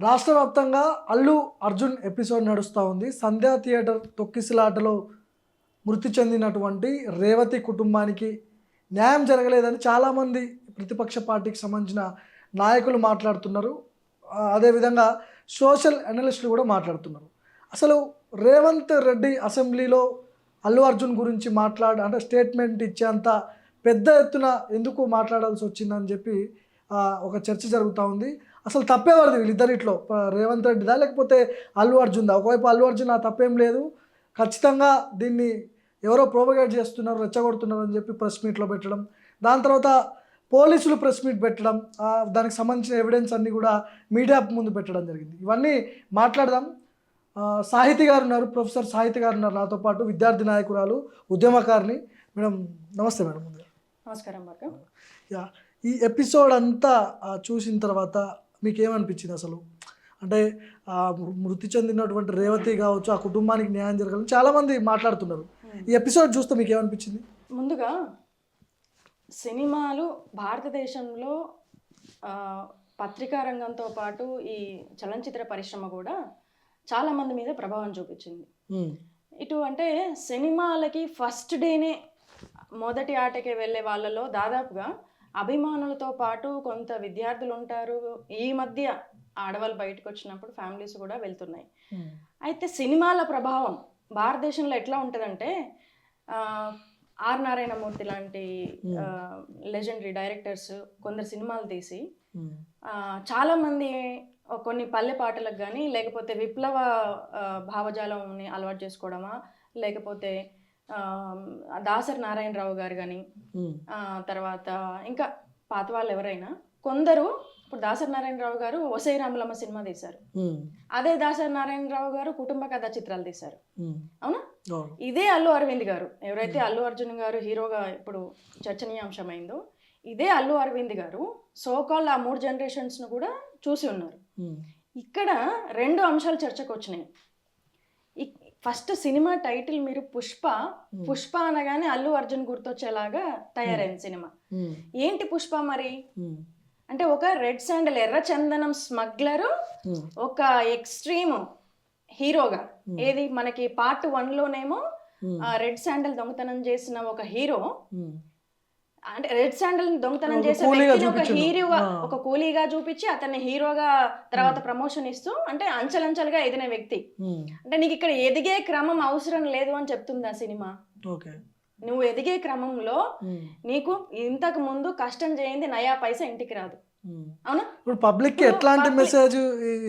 రాష్ట్ర వ్యాప్తంగా అల్లు అర్జున్ ఎపిసోడ్ నడుస్తూ ఉంది. సంధ్యా థియేటర్ తొక్కిసలాటలో మృతి చెందినటువంటి రేవతి కుటుంబానికి న్యాయం జరగలేదని చాలామంది ప్రతిపక్ష పార్టీకి సంబంధించిన నాయకులు మాట్లాడుతున్నారు. అదేవిధంగా సోషల్ అనలిస్టులు కూడా మాట్లాడుతున్నారు. అసలు రేవంత్ రెడ్డి అసెంబ్లీలో అల్లు అర్జున్ గురించి అంటే స్టేట్మెంట్ ఇచ్చేంత పెద్ద ఎత్తున ఎందుకు మాట్లాడాల్సి వచ్చిందని చెప్పి ఒక చర్చ జరుగుతూ ఉంది. అసలు తప్పేవారిది వీళ్ళిద్దరిట్లో, రేవంత్ రెడ్డిదా లేకపోతే అల్లు అర్జున్దా? ఒకవైపు అల్లు అర్జున్ ఆ తప్పేం లేదు, ఖచ్చితంగా దీన్ని ఎవరో ప్రోపగేట్ చేస్తున్నారు, రెచ్చగొడుతున్నారు అని చెప్పి ప్రెస్ మీట్లో పెట్టడం, దాని తర్వాత పోలీసులు ప్రెస్ మీట్ పెట్టడం, దానికి సంబంధించిన ఎవిడెన్స్ అన్నీ కూడా మీడియా ముందు పెట్టడం జరిగింది. ఇవన్నీ మాట్లాడదాం. సాహితి గారు ఉన్నారు, ప్రొఫెసర్ సాహితి గారు ఉన్నారు నాతో పాటు, విద్యార్థి నాయకురాలు, ఉద్యమకారిని. మేడం నమస్తే. మేడం ముందుగా నమస్కారం. యా, ఈ ఎపిసోడ్ అంతా చూసిన తర్వాత మీకు ఏమనిపించింది అసలు? అంటే మృతి చెందినటువంటి రేవతి కావచ్చు, ఆ కుటుంబానికి న్యాయం జరగాలని చాలామంది మాట్లాడుతున్నారు. ఈ ఎపిసోడ్ చూస్తే మీకు ఏమనిపించింది? ముందుగా సినిమాలు భారతదేశంలో పత్రికా రంగంతో పాటు ఈ చలనచిత్ర పరిశ్రమ కూడా చాలామంది మీద ప్రభావం చూపించింది. ఇటు అంటే సినిమాలకి ఫస్ట్ డేనే మొదటి ఆటకి వెళ్ళే వాళ్ళలో దాదాపుగా అభిమానులతో పాటు కొంత విద్యార్థులు ఉంటారు. ఈ మధ్య ఆడవాళ్ళు బయటకు వచ్చినప్పుడు ఫ్యామిలీస్ కూడా వెళ్తున్నాయి. అయితే సినిమాల ప్రభావం భారతదేశంలో ఎట్లా ఉంటుందంటే, ఆర్ నారాయణమూర్తి లాంటి లెజెండరీ డైరెక్టర్స్ కొందరు సినిమాలు తీసి చాలామంది కొన్ని పల్లె పాటలకు కానీ, లేకపోతే విప్లవ భావజాలంని అలవాటు చేసుకోవడమా, లేకపోతే దాసరి నారాయణరావు గారు కానీ, తర్వాత ఇంకా పాత వాళ్ళు ఎవరైనా కొందరు, ఇప్పుడు దాసరి నారాయణరావు గారు ఒసై రాములమ్మ సినిమా తీశారు, అదే దాసరి నారాయణరావు గారు కుటుంబ కథా చిత్రాలు తీశారు, అవునా? ఇదే అల్లు అరవింద్ గారు, ఎవరైతే అల్లు అర్జున్ గారు హీరోగా ఇప్పుడు చర్చనీయాంశమైందో, ఇదే అల్లు అరవింద్ గారు సోకాల్ ఆ 3 జనరేషన్స్ను కూడా చూసి ఉన్నారు. ఇక్కడ 2 అంశాలు చర్చకు వచ్చినాయి. ఫస్ట్ సినిమా టైటిల్ మీరు పుష్ప అనగానే అల్లు అర్జున్ గుర్తొచ్చేలాగా తయారైంది సినిమా. ఏంటి పుష్ప మరి అంటే, ఒక రెడ్ శాండల్ ఎర్ర చందనం స్మగ్లరు, ఒక ఎక్స్ట్రీమ్ హీరోగా, ఏది మనకి పార్ట్ 1లోనేమో రెడ్ శాండల్ దొంగతనం చేసిన ఒక హీరో, అంటే రెడ్ శాండల్ దొంగతనం చేసే వ్యక్తిని ఒక హీరోగా, ఒక కూలీగా చూపించి అతన్ని హీరోగా తర్వాత ప్రమోషన్ ఇస్తూ, అంటే అంచెలంచెలుగా ఎదిగిన వ్యక్తి. అంటే నీకు ఇక్కడ ఎదిగే క్రమం అవసరం లేదు అని చెప్తుంది ఆ సినిమా. నువ్వు ఎదిగే క్రమంలో నీకు ఇంతకు ముందు కష్టం చేయింది నయా పైసా ఇంటికి రాదు, అవునా? ఇప్పుడు పబ్లిక్ ఎట్లాంటి మెసేజ్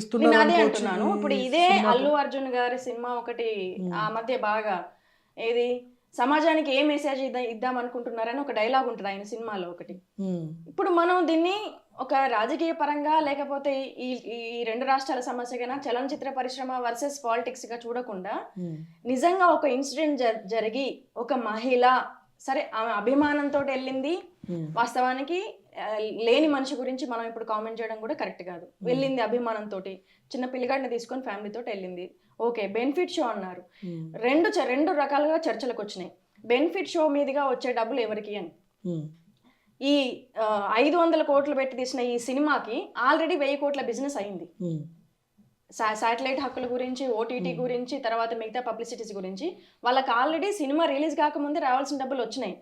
ఇస్తున్నారు? నేను అదే అంటున్నాను. ఇప్పుడు ఇదే అల్లు అర్జున్ గారి సినిమా ఒకటి ఆ మధ్య బాగా, ఏది సమాజానికి ఏ మెసేజ్ ఇద్దాం అనుకుంటున్నారని ఒక డైలాగ్ ఉంటుంది ఆయన సినిమాలో ఒకటి. ఇప్పుడు మనం దీన్ని ఒక రాజకీయ పరంగా, లేకపోతే ఈ 2 రాష్ట్రాల సమస్యగా, చలనచిత్ర పరిశ్రమ వర్సెస్ పాలిటిక్స్ గా చూడకుండా, నిజంగా ఒక ఇన్సిడెంట్ జరిగి ఒక మహిళ, సరే ఆమె అభిమానంతో వెళ్ళింది, వాస్తవానికి లేని మనిషి గురించి మనం ఇప్పుడు కామెంట్ చేయడం కూడా కరెక్ట్ కాదు. వెళ్ళింది అభిమానంతో, చిన్న పిల్లగాడిని తీసుకొని ఫ్యామిలీతో వెళ్ళింది, ఓకే. బెనిఫిట్ షో అన్నారు, రెండు రకాలుగా చర్చలకు వచ్చినాయి. బెనిఫిట్ షో మీదుగా వచ్చే డబ్బులు ఎవరికి అని. ఈ 500 కోట్లు పెట్టి తీసిన ఈ సినిమాకి ఆల్రెడీ 1000 కోట్ల బిజినెస్ అయింది. శాటిలైట్ హక్కుల గురించి, ఓటీటీ గురించి, తర్వాత మిగతా పబ్లిసిటీస్ గురించి వాళ్ళకి ఆల్రెడీ సినిమా రిలీజ్ కాకముందే రావాల్సిన డబ్బులు వచ్చినాయి.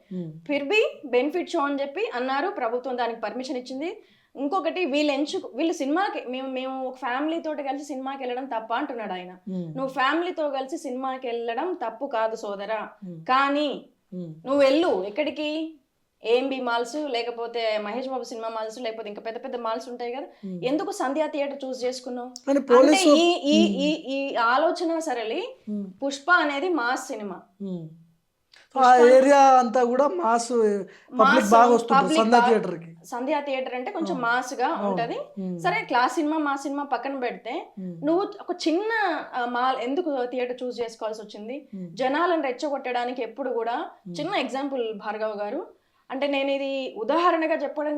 ఫిర్బీ బెనిఫిట్ షో అని చెప్పి అన్నారు, ప్రభుత్వం దానికి పర్మిషన్ ఇచ్చింది. ఇంకొకటి వీళ్ళు సినిమాకి మేము ఒక ఫ్యామిలీతో కలిసి సినిమాకి వెళ్ళడం తప్ప అంటున్నాడు ఆయన. నువ్వు ఫ్యామిలీతో కలిసి సినిమాకి వెళ్ళడం తప్పు కాదు సోదరా, కానీ నువ్వు వెళ్ళు ఎక్కడికి, ఏఎంబి మాల్స్, లేకపోతే మహేష్ బాబు సినిమా మాల్స్, లేకపోతే ఇంకా పెద్ద పెద్ద మాల్స్ ఉంటాయి కదా, ఎందుకు సంధ్యా థియేటర్ చూస్ చేసుకున్నావు? అంటే ఈ ఆలోచన సరళి, పుష్ప అనేది మాస్ సినిమా, ఏరియా అంతా కూడా మాస్, పబ్లిక్ బాగా వస్తుంది సంధ్యా థియేటర్ కి. సంధ్యా థియేటర్ అంటే కొంచెం మాస్ గా ఉంటది. సరే, క్లాస్ సినిమా మా సినిమా పక్కన పెడితే, నువ్వు ఒక చిన్న మాల్ ఎందుకు థియేటర్ చూస్ చేసుకోవాల్సి వచ్చింది? జనాలను రెచ్చగొట్టడానికి ఎప్పుడు కూడా. చిన్న ఎగ్జాంపుల్ భార్గవ్ గారు, అంటే నేను ఇది ఉదాహరణగా చెప్పడం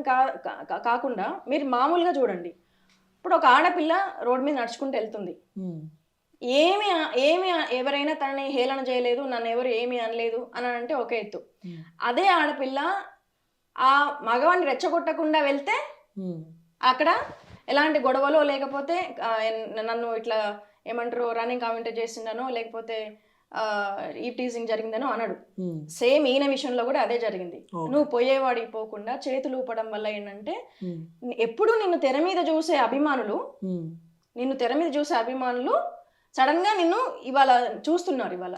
కాకుండా మీరు మామూలుగా చూడండి. ఇప్పుడు ఒక ఆడపిల్ల రోడ్ మీద నడుచుకుంటూ వెళ్తుంది, ఏమి ఎవరైనా తనని హేళన చేయలేదు, నన్ను ఎవరు ఏమీ అనలేదు అని అంటే ఒక ఎత్తు. అదే ఆడపిల్ల ఆ మగవాడిని రెచ్చగొట్టకుండా వెళ్తే అక్కడ ఎలాంటి గొడవలో లేకపోతే నన్ను ఇట్లా ఏమంటారు రన్నింగ్ కామెంట్ చేసిందనో లేకపోతే ఈ టీజింగ్ జరిగిందనో అనడు. సేమ్ ఈయన విషయంలో కూడా అదే జరిగింది. నువ్వు పోయేవాడికి పోకుండా చేతులు ఊపడం వల్ల ఏంటంటే ఎప్పుడు నిన్ను తెర మీద చూసే అభిమానులు సడన్ గా నిన్ను ఇవాళ చూస్తున్నారు. ఇవాళ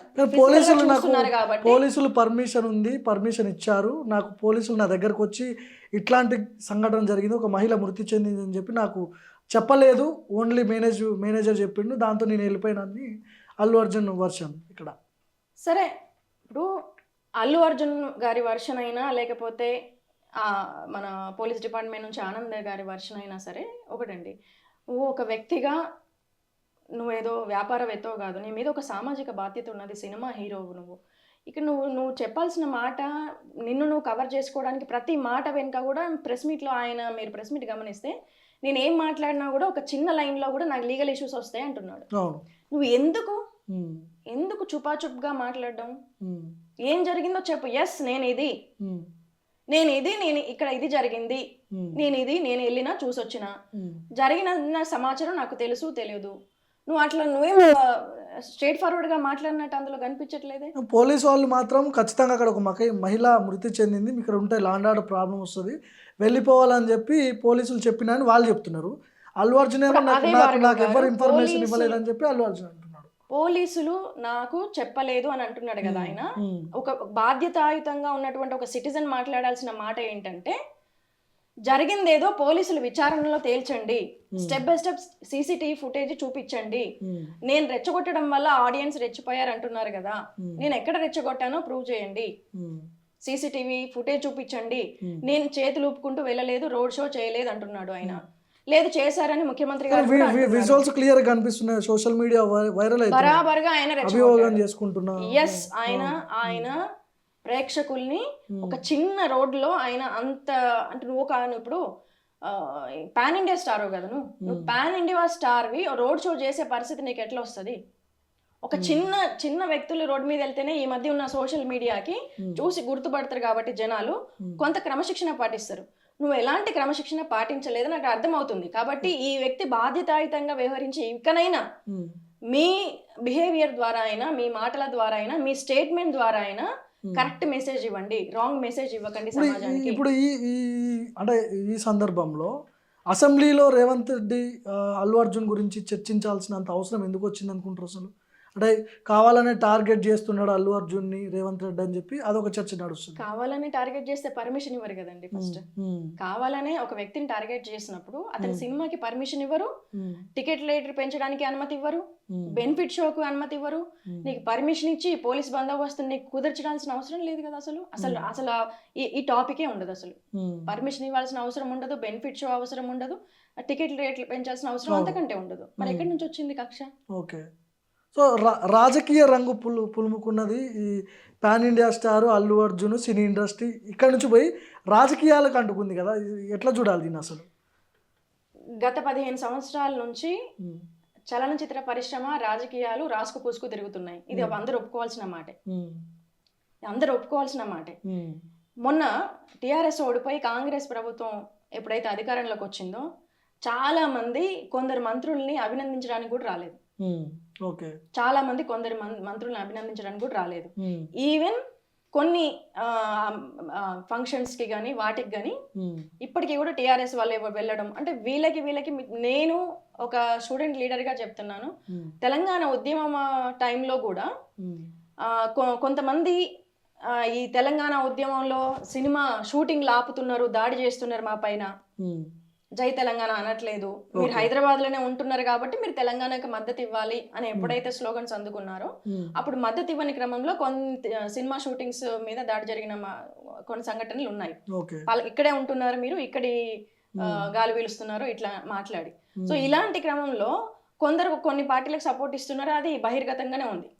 పోలీసులు పర్మిషన్ ఉంది, పర్మిషన్ ఇచ్చారు నాకు. పోలీసులు నా దగ్గరకు వచ్చి ఇట్లాంటి సంఘటన జరిగింది, ఒక మహిళ మృతి చెందింది అని చెప్పి నాకు చెప్పలేదు, ఓన్లీ మేనేజర్ చెప్పిండు, దాంతో నేను వెళ్ళిపోయినాన్ని అల్లు అర్జున్ వర్షన్ ఇక్కడ. సరే, ఇప్పుడు అల్లు అర్జున్ గారి వర్షన్ అయినా లేకపోతే మన పోలీస్ డిపార్ట్మెంట్ నుంచి ఆనంద్ గారి వర్షన్ అయినా సరే ఒకటండి. నువ్వు ఒక వ్యక్తిగా నువ్వేదో వ్యాపారవేత్తో కాదు, నీ మీద ఒక సామాజిక బాధ్యత ఉన్నది, సినిమా హీరోవు నువ్వు. ఇక నువ్వు చెప్పాల్సిన మాట, నువ్వు కవర్ చేసుకోవడానికి ప్రతి మాట వెనుక కూడా మీరు ప్రెస్ మీట్ గమనిస్తే నేను ఏం మాట్లాడినా కూడా ఒక చిన్న లైన్లో కూడా నాకు లీగల్ ఇష్యూస్ వస్తాయి అంటున్నాడు. నువ్వు ఎందుకు చుపాచుప్గా మాట్లాడడం? ఏం జరిగిందో చెప్పు. ఎస్ నేను ఇక్కడ ఇది జరిగింది, నేను వెళ్ళినా చూసొచ్చిన, జరిగిన సమాచారం నాకు తెలియదు. నువ్వేం స్ట్రైట్ ఫార్వర్డ్ గా మాట్లాడినట్టు అందులో కనిపించట్లేదే. పోలీసు వాళ్ళు మాత్రం ఖచ్చితంగా అక్కడ ఒక మహిళ మృతి చెందింది, ఇక్కడ ఉంటే లాండ్ ఆర్డర్ ప్రాబ్లం వస్తుంది, వెళ్ళిపోవాలని చెప్పి పోలీసులు చెప్పినా అని వాళ్ళు చెప్తున్నారు. అల్లు అర్జున్ ఏమో నాకు ఎవరు ఇన్ఫర్మేషన్ ఇవ్వలేదని చెప్పి అల్లు అర్జున్ అంటున్నాడు. పోలీసులు నాకు చెప్పలేదు అని అంటున్నాడు కదా ఆయన. ఒక బాధ్యతాయుతంగా ఉన్నటువంటి ఒక సిటిజన్ మాట్లాడాల్సిన మాట ఏంటంటే, జరిగిందేదో పోలీసులు విచారణలో తేల్చండి, step by step CCTV footage చూపించండి. నేను రెచ్చగొట్టడం వల్ల ఆడియన్స్ రెచ్చిపోయారు అంటున్నారు కదా, నేను ఎక్కడ రెచ్చగొట్టానో ప్రూవ్ చేయండి, సీసీటీవీ ఫుటేజ్ చూపించండి. నేను చేతులు ఊపుకుంటూ వెళ్ళలేదు, రోడ్ షో చేయలేదు అంటున్నాడు ఆయన. లేదు చేశారని ముఖ్యమంత్రి గారు విజువల్స్ క్లియర్ గా కనిపిస్తున్నాయి, సోషల్ మీడియా వైరల్ అవుతుంది, బరాబర్గా ఆయన చేసుకుంటున్నారు. ఎస్, ఆయన ప్రేక్షకుల్ని ఒక చిన్న రోడ్లో ఆయన అంత అంటే నువ్వు ఇప్పుడు పాన్ ఇండియా స్టార్ కదా, నువ్వు పాన్ ఇండియా స్టార్వి రోడ్ షో చేసే పరిస్థితి నీకు ఎట్లా వస్తుంది? ఒక చిన్న వ్యక్తులు రోడ్డు మీద వెళ్తేనే ఈ మధ్య ఉన్న సోషల్ మీడియాకి చూసి గుర్తుపడతారు కాబట్టి జనాలు కొంత క్రమశిక్షణ పాటిస్తారు. నువ్వు ఎలాంటి క్రమశిక్షణ పాటించలేదు నాకు అర్థమవుతుంది. కాబట్టి ఈ వ్యక్తి బాధ్యతాయుతంగా వ్యవహరించి ఇకనైనా మీ బిహేవియర్ ద్వారా అయినా, మీ మాటల ద్వారా అయినా, మీ స్టేట్మెంట్ ద్వారా అయినా కరెక్ట్ మెసేజ్ ఇవ్వండి, రాంగ్ మెసేజ్ ఇవ్వకండి సమాజానికి. ఇప్పుడు అంటే ఈ సందర్భంలో అసెంబ్లీలో రేవంత్ రెడ్డి అల్లు అర్జున్ గురించి చర్చించాల్సినంత అవసరం ఎందుకు వచ్చింది అనుకుంటారు అసలు? అంటే కావాలనే టార్గెట్ చేస్తున్నాడు అల్లు అర్జున్ని రేవంత్ రెడ్డి అని చెప్పి అదొక చర్చ నడుస్తుంది. కావాలని టార్గెట్ చేస్తే పర్మిషన్ ఇవ్వరు కదండి. ఫస్ట్ కావాలనే ఒక వ్యక్తిని టార్గెట్ చేసినప్పుడు అతని సినిమాకి పర్మిషన్ ఇవ్వరు, టికెట్ రేట్లు పెంచడానికి అనుమతి ఇవ్వరు, బెనిఫిట్ షోకు అనుమతి ఇవ్వరు. నీకు పర్మిషన్ ఇచ్చి పోలీస్ బందోబస్తు నీకు కుదర్చాల్సిన అవసరం లేదు కదా. అసలు ఈ టాపికే ఉండదు. అసలు పర్మిషన్ ఇవ్వాల్సిన అవసరం ఉండదు, బెనిఫిట్ షో అవసరం ఉండదు, టికెట్ రేట్లు పెంచాల్సిన అవసరం అంతకంటే ఉండదు. మరి ఎక్కడి నుంచి వచ్చింది కక్ష? ఓకే, సో రాజకీయ రంగు పులుముకున్నది ఈ pan India star Allu Arjun, cine industry ఇక్కడ నుంచి పోయి రాజకీయాలకు అంటుకుంది కదా, ఎట్లా చూడాలి దీన్ని అసలు? గత 15 సంవత్సరాల నుంచి చలనచిత్ర పరిశ్రమ, రాజకీయాలు రాసుకు పూసుకు తిరుగుతున్నాయి. ఇది అందరూ ఒప్పుకోవాల్సిన మాటే. మొన్న టిఆర్ఎస్ ఓడిపోయి కాంగ్రెస్ ప్రభుత్వం ఎప్పుడైతే అధికారంలోకి వచ్చిందో చాలా మంది కొందరు మంత్రుల్ని అభినందించడానికి కూడా రాలేదు. చాలా మంది మంత్రులను అభినందించడానికి కూడా రాలేదు. ఈవెన్ కొన్ని ఫంక్షన్స్ కి కానీ వాటికి కానీ ఇప్పటికీ కూడా టిఆర్ఎస్ వాళ్ళు వెళ్ళడం అంటే వీళ్ళకి నేను ఒక స్టూడెంట్ లీడర్ గా చెప్తున్నాను. తెలంగాణ ఉద్యమం టైంలో కూడా కొంతమంది ఈ తెలంగాణ ఉద్యమంలో సినిమా షూటింగ్ ఆపుతున్నారు, దాడి చేస్తున్నారు మా పైన, జై తెలంగాణ అనట్లేదు, మీరు హైదరాబాద్ లోనే ఉంటున్నారు కాబట్టి మీరు తెలంగాణకి మద్దతు ఇవ్వాలి అని ఎప్పుడైతే స్లోగన్స్ అందుకున్నారో అప్పుడు మద్దతు ఇవ్వని క్రమంలో కొన్ని సినిమా షూటింగ్స్ మీద దాడి జరిగిన కొన్ని సంఘటనలు ఉన్నాయి. ఇక్కడే ఉంటున్నారు మీరు, ఇక్కడి గాలి పీలుస్తున్నారు ఇట్లా మాట్లాడి. సో ఇలాంటి క్రమంలో కొన్ని పార్టీలకు సపోర్ట్ ఇస్తున్నారు, అది బహిర్గతంగానే ఉంది.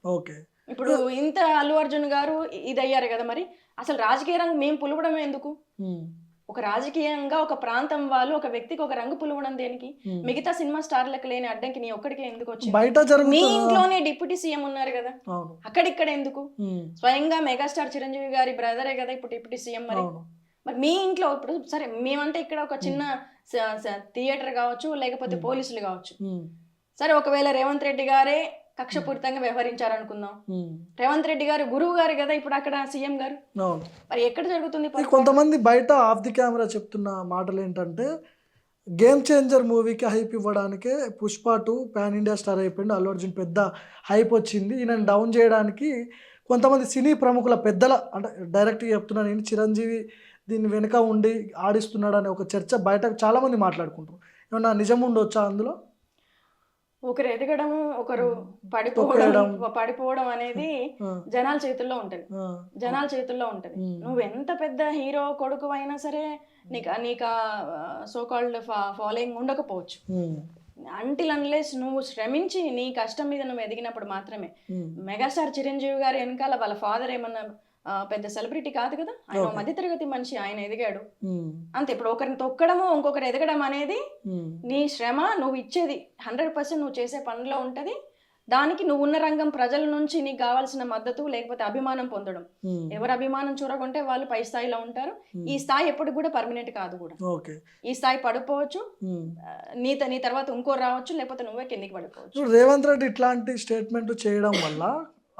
ఇప్పుడు ఇంత అల్లు అర్జున్ గారు ఇది అయ్యారు కదా, మరి అసలు రాజకీయ రంగు మేము పులవడం ఎందుకు? ఒక రాజకీయంగా ఒక ప్రాంతం వాళ్ళు ఒక వ్యక్తికి ఒక రంగు పులవడం దేనికి? మిగతా సినిమా స్టార్లకు లేని అడ్డంకి నీ ఒక్కడికే ఎందుకు వచ్చింది? మీ ఇంట్లోనే డిప్యూటీ సీఎం ఉన్నారు కదా, అక్కడిక్కడ ఎందుకు? స్వయంగా మెగాస్టార్ చిరంజీవి గారి బ్రదరే కదా ఇప్పుడు డిప్యూటీ సీఎం. మరి మీ ఇంట్లో ఇప్పుడు సరే మేమంటే ఇక్కడ ఒక చిన్న థియేటర్ కావచ్చు, లేకపోతే పోలీసులు కావచ్చు. సరే, ఒకవేళ రేవంత్ రెడ్డి గారే కక్షపూరితంగా వ్యవహరించారనుకుందాం. రేవంత్ రెడ్డి గారు గురువు గారు కదా ఇప్పుడు అక్కడ సీఎం గారు. మరి ఎక్కడ జరుగుతుంది? కొంతమంది బయట ఆఫ్ ది కెమెరా చెప్తున్న మాటలు ఏంటంటే, గేమ్ చేంజర్ మూవీకి హైప్ ఇవ్వడానికే పుష్ప 2 పాన్ ఇండియా స్టార్ అయిపోయింది, అల్లు అర్జున్ పెద్ద హైప్ వచ్చింది, ఈయన డౌన్ చేయడానికి కొంతమంది సినీ ప్రముఖుల పెద్దల, అంటే డైరెక్ట్గా చెప్తున్నాను నేను, చిరంజీవి దీన్ని వెనుక ఉండి ఆడిస్తున్నాడు అనే ఒక చర్చ బయట చాలామంది మాట్లాడుకుంటారు. ఏమన్నా నిజం ఉండొచ్చా అందులో? ఒకరు ఎదగడం, ఒకరు పడిపోవడం అనేది జనాల చేతుల్లో ఉంటది. నువ్వు ఎంత పెద్ద హీరో కొడుకు అయినా సరే నీకు సో కాల్డ్ ఫాలోయింగ్ ఉండకపోవచ్చు. అంటిల్ అన్లెస్ నువ్వు శ్రమించి నీ కష్టం మీద నువ్వు ఎదిగినప్పుడు మాత్రమే. మెగాస్టార్ చిరంజీవి గారు వెనకాల వాళ్ళ ఫాదర్ ఏమన్నా పెద్ద సెలబ్రిటీ కాదు కదా, ఆయన మధ్యతరగతి మనిషి, ఆయన ఎదిగాడు అంతే. ఇప్పుడు ఒకరిని తొక్కడము, ఇంకొకరు ఎదగడం అనేది నీ శ్రమ, నువ్వు ఇచ్చేది 100% నువ్వు చేసే పనిలో ఉంటది. దానికి నువ్వు ఉన్న రంగం ప్రజల నుంచి నీకు కావాల్సిన మద్దతు లేకపోతే అభిమానం పొందడం. ఎవరు అభిమానం చూరగొంటే వాళ్ళు పై స్థాయిలో ఉంటారు. ఈ స్థాయి ఎప్పటికి కూడా పర్మనెంట్ కాదు కూడా. ఈ స్థాయి పడిపోవచ్చు, నీ తర్వాత ఇంకోరు రావచ్చు, లేకపోతే నువ్వే కిందికి పడిపోవచ్చు. రేవంత్ రెడ్డి ఇట్లాంటి స్టేట్మెంట్ చేయడం వల్ల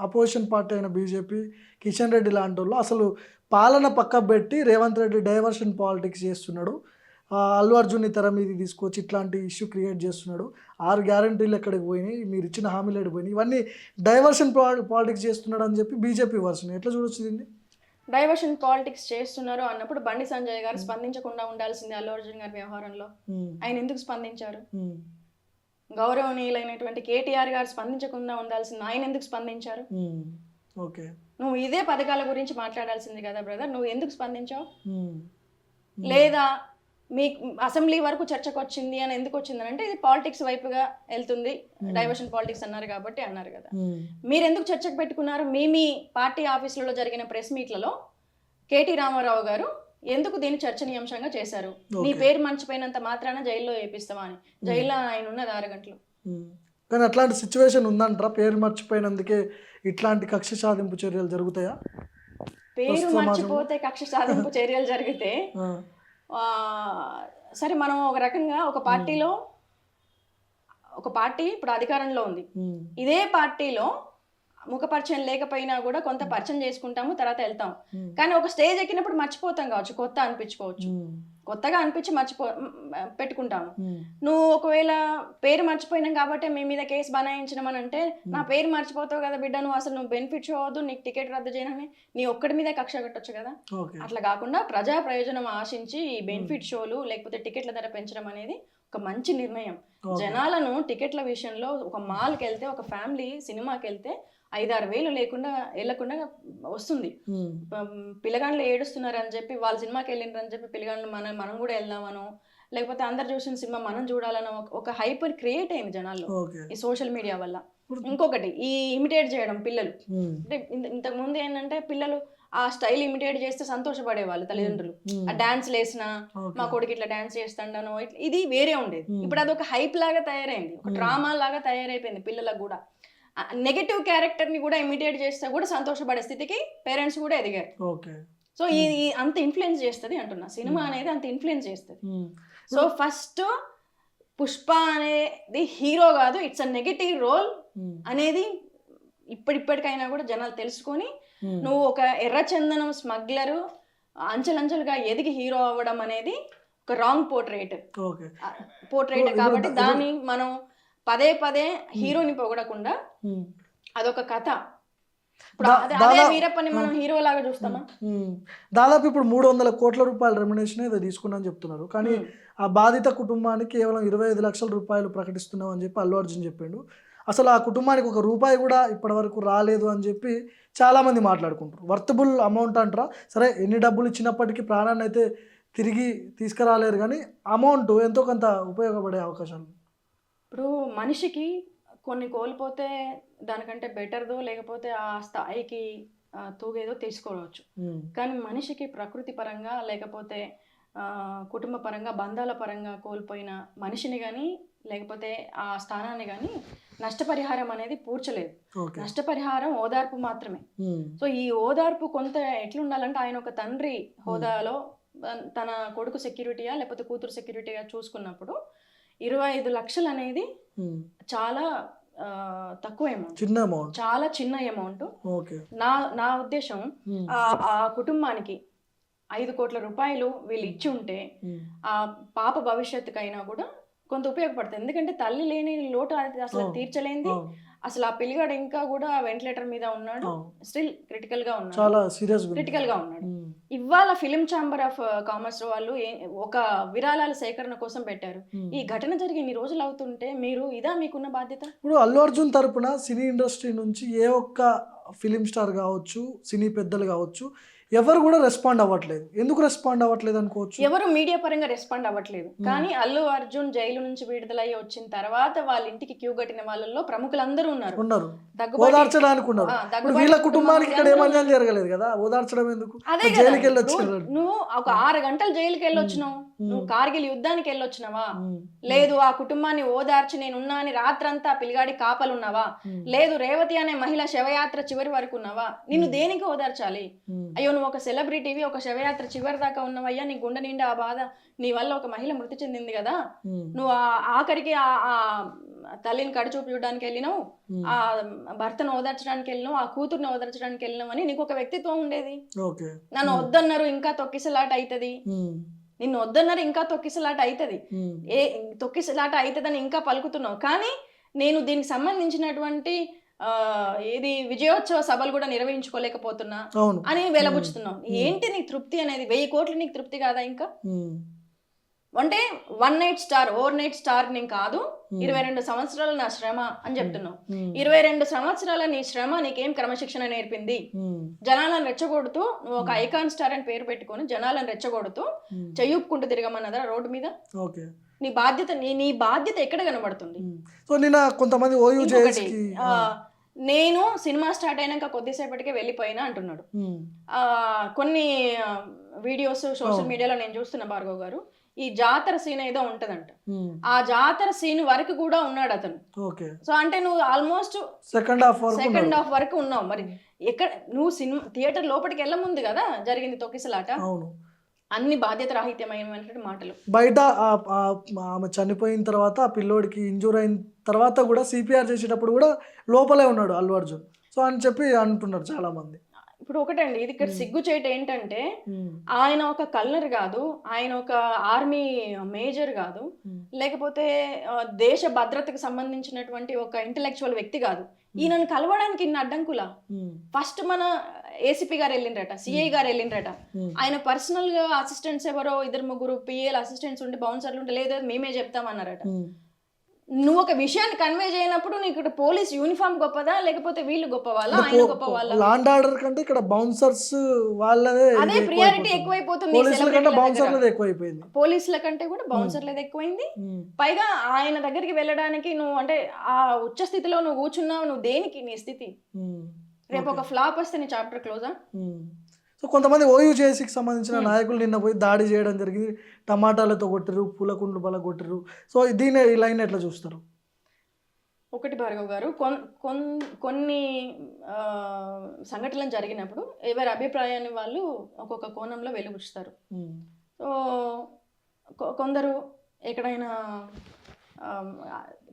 అపోజిషన్ పార్టీ అయిన బీజేపీ, కిషన్ రెడ్డి లాంటి వాళ్ళు అసలు పాలన పక్క పెట్టి రేవంత్ రెడ్డి డైవర్షన్ పాలిటిక్స్ చేస్తున్నాడు, అల్లు అర్జున్ని తెర మీద తీసుకొచ్చి ఇట్లాంటి ఇష్యూ క్రియేట్ చేస్తున్నాడు, 6 గ్యారంటీలు ఎక్కడికి పోయినాయి, మీరు ఇచ్చిన హామీలు ఎడిపోయినాయి, ఇవన్నీ డైవర్షన్ పాలిటిక్స్ చేస్తున్నాడు అని చెప్పి బీజేపీ వర్షన్. ఎట్లా చూడొచ్చు దీన్ని? డైవర్షన్ పాలిటిక్స్ చేస్తున్నారు అన్నప్పుడు బండి సంజయ్ గారు స్పందించకుండా ఉండాల్సింది అల్లు అర్జున్ గారి వ్యవహారంలో. ఆయన ఎందుకు స్పందించారు? గౌరవనీయులైనటువంటి కేటీఆర్ గారు స్పందించకుండా ఉండాల్సింది, ఆయన ఎందుకు స్పందించారు? నువ్వు ఇదే పథకాల గురించి మాట్లాడాల్సింది కదా బ్రదర్, నువ్వు ఎందుకు స్పందించావు? లేదా మీ అసెంబ్లీ వరకు చర్చకు వచ్చింది అని ఎందుకు వచ్చిందని అంటే, ఇది పాలిటిక్స్ వైపుగా వెళ్తుంది, డైవర్షన్ పాలిటిక్స్ అన్నారు కాబట్టి అన్నారు కదా. మీరు ఎందుకు చర్చకు పెట్టుకున్నారు? మీ పార్టీ ఆఫీసులలో జరిగిన ప్రెస్ మీట్లలో కేటీ రామారావు గారు ఎందుకు దీన్ని చర్చనీయాంశంగా చేశారు? నీ పేరు మర్చిపోయినంత మాత్రాన జైల్లో వేపిస్తావా అని. జైల్లో ఆయన ఉన్నది 6 గంటలు. కానీ అట్లాంటి సిచ్యువేషన్ ఉందంటారా? పేరు మర్చిపోయినందుకే ఇట్లాంటి కక్ష సాధింపు చర్యలు జరుగుతాయా? పేరు మర్చిపోతే కక్ష సాధింపు చర్యలు జరిగితే సరే, మనం ఒక రకంగా ఒక పార్టీ ఇప్పుడు అధికారంలో ఉంది, ఇదే పార్టీలో ముఖ పరిచయం లేకపోయినా కూడా కొంత పరిచయం చేసుకుంటాము, తర్వాత వెళ్తాం. కానీ ఒక స్టేజ్ ఎక్కినప్పుడు మర్చిపోతాం కావచ్చు, కొత్తగా అనిపించి పెట్టుకుంటాము. నువ్వు ఒకవేళ పేరు మర్చిపోయినాం కాబట్టి మీ మీద కేసు బనాయించడం అంటే, నా పేరు మర్చిపోతావు కదా బిడ్డ, నువ్వు అసలు నువ్వు బెనిఫిట్ అవ్వద్దు, నీకు టికెట్ రద్దు చేయనని నీ ఒక్కడి మీద కక్ష కట్టొచ్చు కదా. అట్లా కాకుండా ప్రజా ప్రయోజనం ఆశించి ఈ బెనిఫిట్ షోలు లేకపోతే టికెట్ల ధర పెంచడం అనేది ఒక మంచి నిర్ణయం. జనాలను టికెట్ల విషయంలో, ఒక మాల్కి వెళ్తే, ఒక ఫ్యామిలీ సినిమాకి వెళ్తే 5-6 వేలు వెళ్ళకుండా వస్తుంది. పిల్లగాళ్ళు ఏడుస్తున్నారు అని చెప్పి, వాళ్ళ సినిమాకి వెళ్ళిండ్రు అని చెప్పి పిల్లగాళ్ళు మనం కూడా వెళ్దామనో, లేకపోతే అందరు చూసిన సినిమా మనం చూడాలనో ఒక హైప్ క్రియేట్ అయింది జనాల్లో ఈ సోషల్ మీడియా వల్ల. ఇంకొకటి, ఈ ఇమిటేట్ చేయడం పిల్లలు. అంటే ఇంతకు ముందు ఏంటంటే, పిల్లలు ఆ స్టైల్ ఇమిటేట్ చేస్తే సంతోషపడేవాళ్ళు తల్లిదండ్రులు. ఆ డాన్స్ లేసినా మా కొడుకు ఇట్లా డాన్స్ చేస్తాడనో, ఇది వేరే ఉండేది. ఇప్పుడు అది ఒక హైప్ లాగా తయారైంది, ఒక డ్రామా లాగా తయారైపోయింది పిల్లలకు కూడా. నెగటివ్ క్యారెక్టర్ ని కూడా ఇమిటేట్ చేస్తే కూడా సంతోషపడే స్థితికి పేరెంట్స్ కూడా ఎదిగారు. సో ఈ అంత ఇన్ఫ్లుయెన్స్ చేస్తుంది అంటున్నా, సినిమా అనేది అంత ఇన్ఫ్లుయెన్స్ చేస్తుంది. సో ఫస్ట్ పుష్ప అనేది హీరో కాదు, ఇట్స్ అ నెగటివ్ రోల్ అనేది ఇప్పటికైనా కూడా జనాలు తెలుసుకొని, నువ్వు ఒక ఎర్రచందనం స్మగ్లరు అంచెలంచెలుగా ఎదిగి హీరో అవ్వడం అనేది ఒక రాంగ్ పోర్ట్రేట్ కాబట్టి దాన్ని మనం పదే హీరోని పొగడకుండా అదొక కథ. ఇప్పుడు అదే వీరప్పని మనం హీరో లాగా చూస్తామా? దాదాపు ఇప్పుడు 300 కోట్ల రూపాయల రెమ్యునేషన్ ఏదో తీసుకున్నా చెప్తున్నారు. కానీ ఆ బాధిత కుటుంబానికి కేవలం 25 లక్షల రూపాయలు ప్రకటిస్తున్నాం అని చెప్పి అల్లు అర్జున్ చెప్పిండు. అసలు ఆ కుటుంబానికి 1 రూపాయి కూడా ఇప్పటి వరకు రాలేదు అని చెప్పి చాలామంది మాట్లాడుకుంటారు. వర్తబుల్ అమౌంట్ అంటారా? సరే, ఎన్ని డబ్బులు ఇచ్చినప్పటికీ ప్రాణాన్ని అయితే తిరిగి తీసుకురాలేరు, కానీ అమౌంట్ ఎంతో కొంత ఉపయోగపడే అవకాశాలు. ఇప్పుడు మనిషికి కొన్ని కోల్పోతే దానికంటే బెటర్దో లేకపోతే ఆ స్థాయికి తూగేదో తీసుకోవచ్చు. కానీ మనిషికి ప్రకృతి పరంగా లేకపోతే కుటుంబ పరంగా బంధాల పరంగా కోల్పోయిన మనిషిని కానీ లేకపోతే ఆ స్థానాన్ని కానీ నష్టపరిహారం అనేది పూడ్చలేదు. నష్టపరిహారం ఓదార్పు మాత్రమే. సో ఈ ఓదార్పు కొంత ఎట్లుండాలంటే, ఆయన ఒక తండ్రి హోదాలో తన కొడుకు సెక్యూరిటీయా లేకపోతే కూతురు సెక్యూరిటీగా చూసుకున్నప్పుడు 25 లక్షలు అనేది చాలా తక్కువ అమౌంట్, చిన్న అమౌంట్, చాలా చిన్న అమౌంట్. ఓకే. నా ఉద్దేశం ఆ కుటుంబానికి 5 కోట్ల రూపాయలు వీళ్ళు ఇచ్చి ఉంటే ఆ పాప భవిష్యత్తుకైనా కూడా కొంత ఉపయోగపడుతుంది. ఎందుకంటే తల్లి లేని లోటు అది అసలు తీర్చలేంది. అసలు ఆ పిల్లగాడు ఇంకా కూడా వెంటిలేటర్ మీద ఉన్నాడు, స్టిల్ క్రిటికల్ గా ఉన్నాడు, చాలా సీరియస్ క్రిటికల్ గా ఉన్నాడు. ఇవాళ ఫిలిం ఛాంబర్ ఆఫ్ కామర్స్ వాళ్ళు ఒక విరాళాల సేకరణ కోసం పెట్టారు. ఈ ఘటన జరిగి ఇన్ని రోజులు అవుతుంటే మీరు ఇదా మీకున్న బాధ్యత? ఇప్పుడు అల్లు అర్జున్ తరపున సినీ ఇండస్ట్రీ నుంచి ఏ ఒక్క ఫిలిం స్టార్ కావచ్చు, సినీ పెద్దలు కావచ్చు, ఎవరు కూడా రెస్పాండ్ అవ్వట్లేదు. ఎందుకు రెస్పాండ్ అవ్వట్లేదు అనుకోవచ్చు? ఎవరు మీడియా పరంగా రెస్పాండ్ అవ్వట్లేదు. కానీ అల్లు అర్జున్ జైలు నుంచి విడుదలయ్యి వచ్చిన తర్వాత వాళ్ళ ఇంటికి క్యూ కట్టిన వాళ్ళలో ప్రముఖులందరూ ఉన్నారు. ఓదార్చడానికి ఉన్నారు. వీళ్ళ కుటుంబానికి ఇక్కడ ఏమన్యాయం జరగలేదు కదా, ఓదార్చడం ఎందుకు? జైలుకి వెళ్ళొచ్చారు. నువ్వు ఒక 6 గంటలు జైలుకి వెళ్ళొచ్చినావు, నువ్వు కార్గిల్ యుద్ధానికి వెళ్ళొచ్చినావా? లేదు ఆ కుటుంబాన్ని ఓదార్చి నేనున్నా అని రాత్రంతా పిల్లిగాడి కాపలున్నావా? లేదు రేవతి అనే మహిళ శవయాత్ర చివరి వరకు ఉన్నావా? నిన్ను దేనికి ఓదార్చాలి? అయ్యో నువ్వు ఒక సెలబ్రిటీవి, ఒక శవయాత్ర చివరి దాకా ఉన్నవయ్యా, నీ గుండె నిండా ఆ బాధ, నీ వల్ల ఒక మహిళ మృతి చెందింది కదా, నువ్వు ఆఖరికి ఆ తల్లిని కడుచూపు చూడడానికి వెళ్ళినావు, ఆ భర్తను ఓదార్చడానికి వెళ్ళినావు, ఆ కూతుర్ని ఓదార్చడానికి వెళ్ళినావు అని నీకు ఒక వ్యక్తిత్వం ఉండేది. నన్ను వద్దన్నారు ఇంకా తొక్కిసలాట అవుతుంది, నిన్ను వద్దన్నారు ఇంకా తొక్కిసలాట అవుతుంది, తొక్కిసలాట అవుతుందని ఇంకా పలుకుతున్నావు. కానీ నేను దీనికి సంబంధించినటువంటి ఏది విజయోత్సవ సభలు కూడా నిర్వహించుకోలేకపోతున్నా అని వెలబుచ్చుతున్నావు. ఏంటి నీ తృప్తి అనేది? 1000 కోట్లు నీకు తృప్తి కాదా? ఇంకా అంటే 1 night star, over night star నేను కాదు, 22 సంవత్సరాలు నా శ్రమ అని చెప్తున్నావు. 22 సంవత్సరాల నీ శ్రమ నీకేం క్రమశిక్షణ నేర్పింది? జనాలను రెచ్చగొడుతూ నువ్వు ఒక ఐకాన్ స్టార్ అని పేరు పెట్టుకొని జనాలను రెచ్చగొడుతూ చెయ్యుపుకుంటూ తిరగమన్నదా రోడ్డు మీద? నీ బాధ్యత నీ బాధ్యత ఎక్కడ కనబడుతుంది? సో నిన్న కొంతమంది నేను సినిమా స్టార్ట్ అయినాక కొద్దిసేపటికే వెళ్ళిపోయినా అంటున్నాడు. కొన్ని వీడియోస్ సోషల్ మీడియాలో నేను చూస్తున్న భార్గవ్ గారు, ఈ జాతర సీన్ ఏదో ఉంటదంట, ఆ జాతర సీన్ వరకు కూడా ఉన్నాడు అతను. సో అంటే నువ్వు ఆల్మోస్ట్ సెకండ్ హాఫ్ వరకు ఉన్నావు. మరి ఎక్కడ నువ్వు సినిమా థియేటర్ లోపలికి వెళ్ళముంది కదా జరిగింది తొక్కిసలాట. అన్ని బాధ్యత రాహిత్యమైనటువంటి మాటలు. బయట ఆమె చనిపోయిన తర్వాత ఆ పిల్లోడికి ఇంజూర్ అయిన తర్వాత కూడా సిపిఆర్ చేసేటప్పుడు కూడా లోపలే ఉన్నాడు అల్లు అర్జున్. సో అని చెప్పి అంటున్నారు చాలా మంది. ఇప్పుడు ఒకటండి, ఇది ఇక్కడ సిగ్గుచేట ఏంటంటే ఆయన ఒక కల్నర్ కాదు, ఆయన ఒక ఆర్మీ మేజర్ కాదు, లేకపోతే దేశ భద్రతకు సంబంధించినటువంటి ఒక ఇంటెలెక్చువల్ వ్యక్తి కాదు. ఈయనను కలవడానికి ఇన్ని అడ్డంకులా? ఫస్ట్ మన ఏసీపీ గారు వెళ్ళిండ్రట, సిఐ గారు వెళ్ళిండ్రట, ఆయన పర్సనల్ గా అసిస్టెంట్స్ ఎవరో 2-3 పిఏల అసిస్టెంట్స్ ఉంటే బౌన్సర్లు ఉంటే లేదు మేమే చెప్తామన్నారట. నువ్వు ఒక విషయాన్ని కన్వే చేయనప్పుడు నీకు పోలీస్ యూనిఫామ్ గొప్పదా లేకపోతే వీళ్ళు గొప్ప వాళ్ళ ఆయన గొప్ప వాళ్ళ? లాండ్ ఆర్డర్ కంటే ఇక్కడ బౌన్సర్స్ వాళ్ళదే అదే ప్రియారిటీ ఎక్కువైపోతుంది. పోలీసుల కంటే కూడా బౌన్సర్లది ఎక్కువైంది. పైగా ఆయన దగ్గరికి వెళ్ళడానికి నువ్వు అంటే ఆ ఉచ్చ స్థితిలో నువ్వు కూర్చున్నావు, నువ్వు దేనికి నీ స్థితి? రేపు ఒక ఫ్లాప్ వస్తే నీ చాప్టర్ క్లోజా? సో కొంతమంది ఓయూజేసీకి సంబంధించిన నాయకులు నిన్న పోయి దాడి చేయడం జరిగింది, టమాటాలతో కొట్టిరు, పూలకుండ్లు బల కొట్టిరు. సో దీని ఈ లైన్ ఎట్లా చూస్తారు? ఒకటి భార్గవ్ గారు, కొన్ని సంఘటనలు జరిగినప్పుడు ఎవరి అభిప్రాయాన్ని వాళ్ళు ఒక్కొక్క కోణంలో వెలుగుస్తారు. సో కొందరు ఎక్కడైనా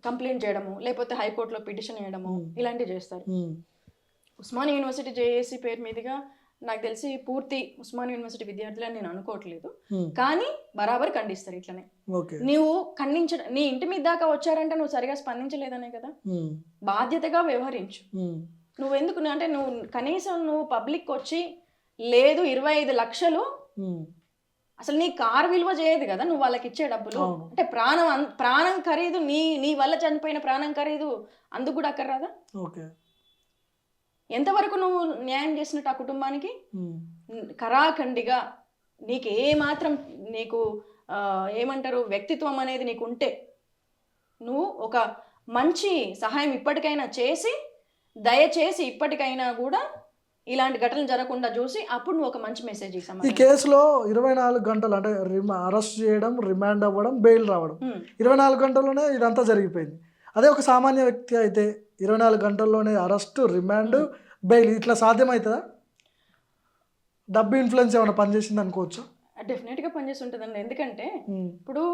కంప్లైంట్ చేయడము, లేకపోతే హైకోర్టులో పిటిషన్ వేయడము, ఇలాంటివి చేస్తారు. ఉస్మానియా యూనివర్సిటీ జేఏసీ పేరు మీదుగా నాకు తెలిసి పూర్తి ఉస్మానియా యూనివర్సిటీ విద్యార్థులని నేను అనుకోవట్లేదు, కానీ బరాబర్ ఖండిస్తారు. ఇట్లనే నువ్వు నీ ఇంటి మీద దాకా వచ్చారంటే నువ్వు సరిగా స్పందించలేదనే కదా. బాధ్యతగా వ్యవహరించు. నువ్వెందుకు అంటే నువ్వు కనీసం నువ్వు పబ్లిక్ వచ్చి లేదు 25 లక్షలు అసలు నీ కారు విలువ చేయదు కదా నువ్వు వాళ్ళకి ఇచ్చే డబ్బులు. అంటే ప్రాణం ఖరీదు, నీ వల్ల చనిపోయిన ప్రాణం ఖరీదు అందుకు కూడా అక్కర్రాదా? ఎంతవరకు నువ్వు న్యాయం చేసినట్టు ఆ కుటుంబానికి? కరాఖండిగా నీకు ఏమాత్రం నీకు ఏమంటారు వ్యక్తిత్వం అనేది నీకు ఉంటే నువ్వు ఒక మంచి సహాయం ఇప్పటికైనా చేసి, దయచేసి ఇప్పటికైనా కూడా ఇలాంటి ఘటనలు జరగకుండా చూసి అప్పుడు నువ్వు ఒక మంచి మెసేజ్ ఇస్తావు. ఈ కేసులో 24 గంటలు అంటే అరెస్ట్ చేయడం, రిమాండ్ అవ్వడం, బెయిల్ రావడం, 24 గంటల్లోనే ఇదంతా జరిగిపోయింది. అదే ఒక సామాన్య వ్యక్తి అయితే 24 గంటల్లోనే అరెస్ట్, రిమాండ్, బెయిల్ ఇట్లా సాధ్యమవుతుందా? డబ్బు ఇన్ఫ్లుయెన్స్ ఏమైనా పనిచేసింది అనుకోవచ్చు. డెఫినెట్గా పనిచేసి ఉంటుందండి. ఎందుకంటే ఉమ్, ఇప్పుడు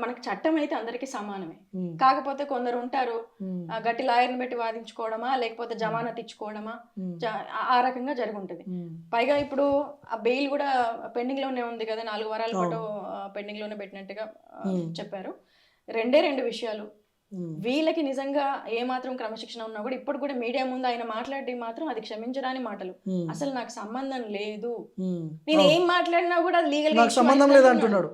మనకి చట్టం అయితే అందరికీ సమానమే. ఉమ్, కాకపోతే కొందరు ఉంటారు, ఉమ్, గట్టి లాయర్ని పెట్టి వాదించుకోవడమా, లేకపోతే జమానత్ ఇచ్చుకోవడమా, ఉమ్, ఆ రకంగా జరుగుంటుంది. ఉమ్, పైగా ఇప్పుడు ఆ బెయిల్ కూడా పెండింగ్ లోనే ఉంది కదా, 4 వారాల పాటు అవును. పెండింగ్ లోనే పెట్టినట్టుగా ఉమ్, చెప్పారు. రెండు విషయాలు. ఉమ్, వీళ్ళకి నిజంగా ఏమాత్రం క్రమశిక్షణ ఉన్నా కూడా ఇప్పుడు కూడా మీడియా ముందు ఆయన మాట్లాడి మాత్రం అది క్షమించరాని మాటలు. ఉమ్, అసలు నాకు సంబంధం లేదు, ఉమ్, నేను అవును. ఏం మాట్లాడినా కూడా అది లీగల్ నాకు సంబంధం లేదు అంటున్నాడు.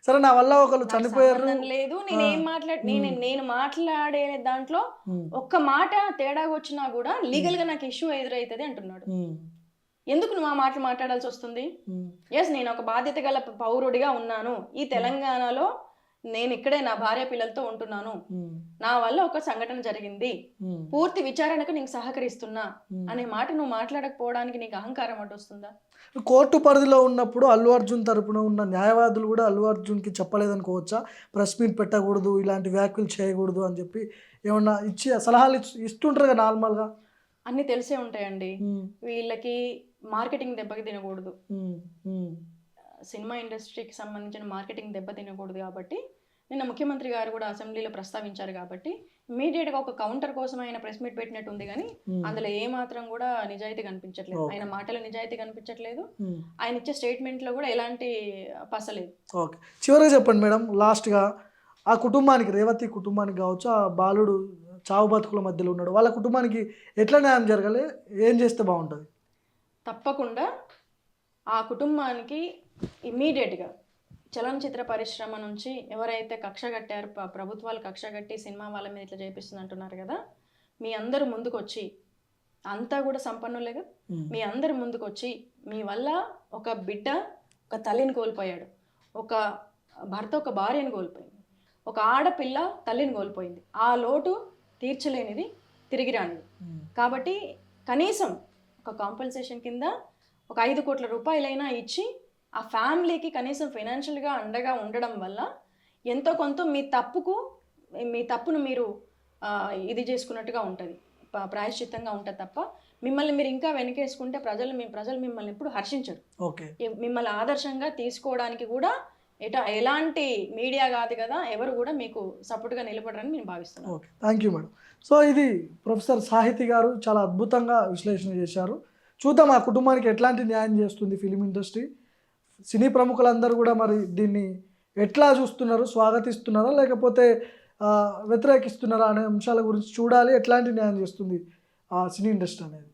సరే, నా వల్ల ఒకరు చనిపోయారు. సంబంధం లేదు, నేను ఏం నేను మాట్లాడే దాంట్లో ఉమ్, ఒక్క మాట తేడాగా వచ్చినా కూడా లీగల్ గా నాకు ఇష్యూ ఎదురవుతుంది అంటున్నాడు. ఉమ్, ఎందుకు నువ్వు ఆ మాటలు మాట్లాడాల్సి వస్తుంది? ఉమ్, ఎస్, నేను ఒక బాధ్యత గల పౌరుడిగా ఉన్నాను. ఈ తెలంగాణలో నేను ఇక్కడే నా భార్య పిల్లలతో ఉంటున్నాను. ఉమ్, నా వల్ల ఒక సంఘటన జరిగింది, ఉమ్, పూర్తి విచారణకు నీకు సహకరిస్తున్నా ఉమ్. అనే మాట నువ్వు మాట్లాడకపోవడానికి నీకు అహంకారం అడ్డు వస్తుందా? కోర్టు పరిధిలో ఉన్నప్పుడు అల్లు అర్జున్ తరపున ఉన్న న్యాయవాదులు కూడా అల్లు అర్జున్కి చెప్పలేదనుకోవచ్చా? ప్రెస్ మీట్ పెట్టకూడదు, ఇలాంటి వ్యాఖ్యలు చేయకూడదు అని చెప్పి ఏమన్నా ఇచ్చి సలహాలు ఇస్తుంటారు కదా నార్మల్గా. అన్నీ తెలిసే ఉంటాయండి. ఉమ్, వీళ్ళకి మార్కెటింగ్ దెబ్బకి తినకూడదు, ఉమ్, ఉమ్, సినిమా ఇండస్ట్రీకి సంబంధించిన మార్కెటింగ్ దెబ్బ తినకూడదు. కాబట్టి నిన్న ముఖ్యమంత్రి గారు కూడా అసెంబ్లీలో ప్రస్తావించారు. కాబట్టి ఇమీడియట్గా ఒక కౌంటర్ కోసం ఆయన ప్రెస్ మీట్ పెట్టినట్టు ఉంది, కానీ అందులో ఏ మాత్రం కూడా నిజాయితీ కనిపించట్లేదు. ఆయన మాటల నిజాయితీ కనిపించట్లేదు, ఉమ్. ఆయన ఇచ్చే స్టేట్మెంట్లో కూడా ఎలాంటి పసలేదు. ఓకే, చివరిగా చెప్పండి మేడం, లాస్ట్గా ఆ కుటుంబానికి, రేవతి కుటుంబానికి కావచ్చు, ఆ బాలుడు చావు బతుకుల మధ్యలో ఉన్నాడు, వాళ్ళ కుటుంబానికి ఎట్లా న్యాయం జరగాలి, ఏం చేస్తే బాగుంటుంది? తప్పకుండా ఆ కుటుంబానికి ఇమ్మీడియట్గా చలనచిత్ర పరిశ్రమ నుంచి ఎవరైతే కక్ష కట్టారు, ప్రభుత్వాలు కక్ష కట్టి సినిమా వాళ్ళ మీద ఇట్లా చేపిస్తుంది అంటున్నారు కదా, మీ అందరూ ముందుకొచ్చి, అంతా కూడా సంపన్నులేగా, మీ అందరు ముందుకొచ్చి, మీ వల్ల ఒక బిడ్డ ఒక తల్లిని కోల్పోయాడు, ఒక భర్త ఒక భార్యను కోల్పోయింది, ఒక ఆడపిల్ల తల్లిని కోల్పోయింది, ఆ లోటు తీర్చలేనిది, తిరిగి రానిది. కాబట్టి కనీసం ఒక కాంపన్సేషన్ కింద ఒక 5 కోట్ల రూపాయలైనా ఇచ్చి ఆ ఫ్యామిలీకి కనీసం ఫైనాన్షియల్గా అండగా ఉండడం వల్ల ఎంతో కొంత మీ తప్పును మీరు ఇది చేసుకున్నట్టుగా ఉంటుంది, ప్రాయశ్చిత్తంగా ఉంటుంది. తప్ప మిమ్మల్ని మీరు ఇంకా వెనకేసుకుంటే ప్రజలు మిమ్మల్ని ఎప్పుడు హర్షించరు. ఓకే, మిమ్మల్ని ఆదర్శంగా తీసుకోవడానికి కూడా ఎలాంటి మీడియా కాదు కదా, ఎవరు కూడా మీకు సపోర్ట్గా నిలబడరని నేను భావిస్తున్నాను. Okay, thank you madam. So ఇది ప్రొఫెసర్ సాహితి గారు చాలా అద్భుతంగా విశ్లేషణ చేశారు. చూద్దాం ఆ కుటుంబానికి ఎట్లాంటి న్యాయం చేస్తుంది ఫిలిం ఇండస్ట్రీ. సినీ ప్రముఖులందరూ కూడా మరి దీన్ని ఎట్లా చూస్తున్నారు, స్వాగతిస్తున్నారా లేకపోతే వ్యతిరేకిస్తున్నారా అనే అంశాల గురించి చూడాలి, ఎట్లాంటి న్యాయం చేస్తుంది ఆ సినీ ఇండస్ట్రీ అనేది.